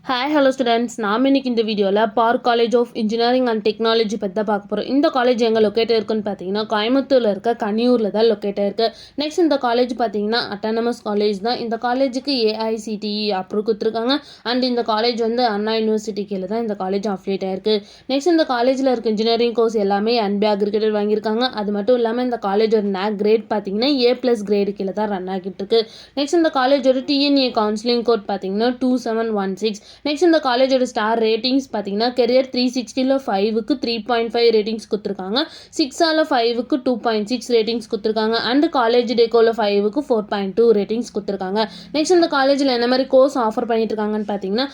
Hi hello students, நாம் இன்னைக்கு இந்த வீடியோவில் Park college of engineering and technology பற்றி தான் பார்க்க போகிறோம். இந்த காலேஜ் எங்கே லொக்கேட் இருக்குன்னு பார்த்தீங்கன்னா கோயம்புத்தூரில் இருக்க கனியூரில் தான் லொக்கேட் ஆயிருக்கு. நெக்ஸ்ட் இந்த காலேஜ் பார்த்தீங்கன்னா அட்டானமஸ் காலேஜ் தான். இந்த காலேஜுக்கு ஏஐசிடிஇ அப்ரூவ் கொடுத்துருக்காங்க. அண்ட் இந்த காலேஜ் வந்து அண்ணா யூனிவர்சிட்டி கீழே தான் இந்த காலேஜ் அஃபிலியேட் ஆயிருக்கு. நெக்ஸ்ட் இந்த காலேஜில் இருக்க இன்ஜினியரிங் கோர்ஸ் எல்லாமே என்பி அக்ரிகேட்டட் வாங்கியிருக்காங்க. அது மட்டும் இல்லாமல் இந்த காலேஜோட NAC கிரேட் பார்த்தீங்கன்னா A+ கிரேடு கீழே தான் ரன் ஆகிட்டு இருக்கு. நெக்ஸ்ட் இந்த காலேஜோட TNA கவுன்சிலிங் கோட் பார்த்தீங்கன்னா 2716. நெக்ஸ்ட் இந்த காலேஜோட ஸ்டார் ரேட்டிங்ஸ் பார்த்தீங்கன்னா கெரியர் 360ல் 5க்கு 3.5 ரேட்டிங்ஸ் கொடுத்துருக்காங்க. 6ஆல் 5க்கு 2.6 ரேட்டிங்ஸ் கொடுத்துருக்காங்க. அண்ட் காலேஜ் டெக்கோவில் 5க்கு 4.2 ரேட்டிங்ஸ் கொடுத்துருக்காங்க. நெக்ஸ்ட் இந்த காலேஜில் என்ன மாதிரி கோர்ஸ் ஆஃபர் பண்ணிட்டு இருக்காங்கன்னு பார்த்தீங்கன்னா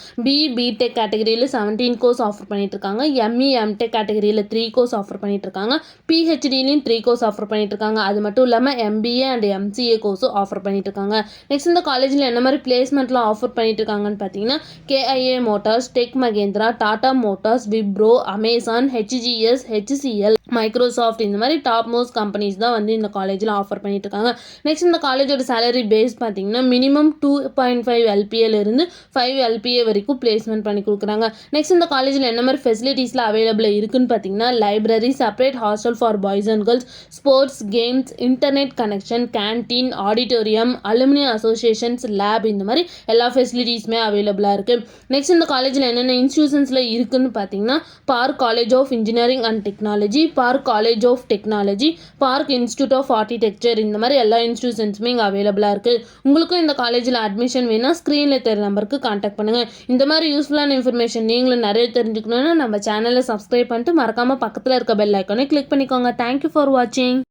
பிடெக் கேட்டகரியில் 17 கோர்ஸ் ஆஃபர் பண்ணிட்டு இருக்காங்க. எம்டெக் கேட்டகரியில் 3 கோர்ஸ் ஆஃபர் பண்ணிட்டு இருக்காங்க. PhDலையும் 3 கோர்ஸ் ஆஃபர் பண்ணிட்டு இருக்காங்க. அது மட்டும் இல்லாமல் MBA அண்ட் MCA கோர்ஸும் ஆஃபர் பண்ணிட்டு இருக்காங்க. நெக்ஸ்ட் இந்த காலேஜில் என்ன மாதிரி பிளேஸ்மெண்ட்லாம் ஆஃபர் பண்ணிட்டு இருக்காங்கன்னு பார்த்தீங்கன்னா KIA motors, Tech Mahindra, Tata motors, Wipro, Amazon, HGS, HCL, Microsoft இந்த மாதிரி டாப் மோஸ்ட் கம்பெனிஸ் தான் வந்து இந்த காலேஜில் ஆஃபர் பண்ணிட்டு இருக்காங்க. நெக்ஸ்ட் இந்த காலேஜோட சேலரி பேஸ் பார்த்தீங்கன்னா மினிமம் 2.5 LPA இருந்து 5 LPA வரைக்கும் பிளேஸ்மெண்ட் பண்ணி கொடுக்குறாங்க. நெக்ஸ்ட் இந்த காலேஜில் என்ன மாதிரி ஃபெசிலிட்டிஸ்லாம் அவைலபிள் இருக்குன்னு பார்த்தீங்கன்னா library, separate hostel for boys and girls, sports, games, internet connection, canteen, auditorium, alumni associations, lab இந்த மாதிரி எல்லா ஃபெசிலிட்டிஸுமே அவைலபிளாக இருக்குது. நெக்ஸ்ட் இந்த காலேஜில் என்னென்ன இன்ஸ்டியூஷன்ஸில் இருக்குன்னு பார்த்தீங்கன்னா Park college of engineering and technology, Park college of technology, Park institute of architecture இந்த மாதிரி எல்லா இன்ஸ்டியூஷன்ஸுமே இங்கே அவைலபிளாக இருக்குது. உங்களுக்கும் இந்த காலேஜில் அட்மிஷன் வேணால் ஸ்க்ரீனில் தெரிய நம்பருக்கு கான்டாக்ட் பண்ணுங்கள். இந்த மாதிரி யூஸ்ஃபுல்லான இன்ஃபர்மேஷன் நீங்களும் நிறைய தெரிஞ்சுக்கணுன்னா நம்ம சேனலை சப்ஸ்கிரைப் பண்ணிட்டு மறக்காமல் பக்கத்தில் இருக்க பெல் ஐக்கானை கிளிக் பண்ணிக்கோங்க. தேங்க்யூ ஃபார் வாட்சிங்.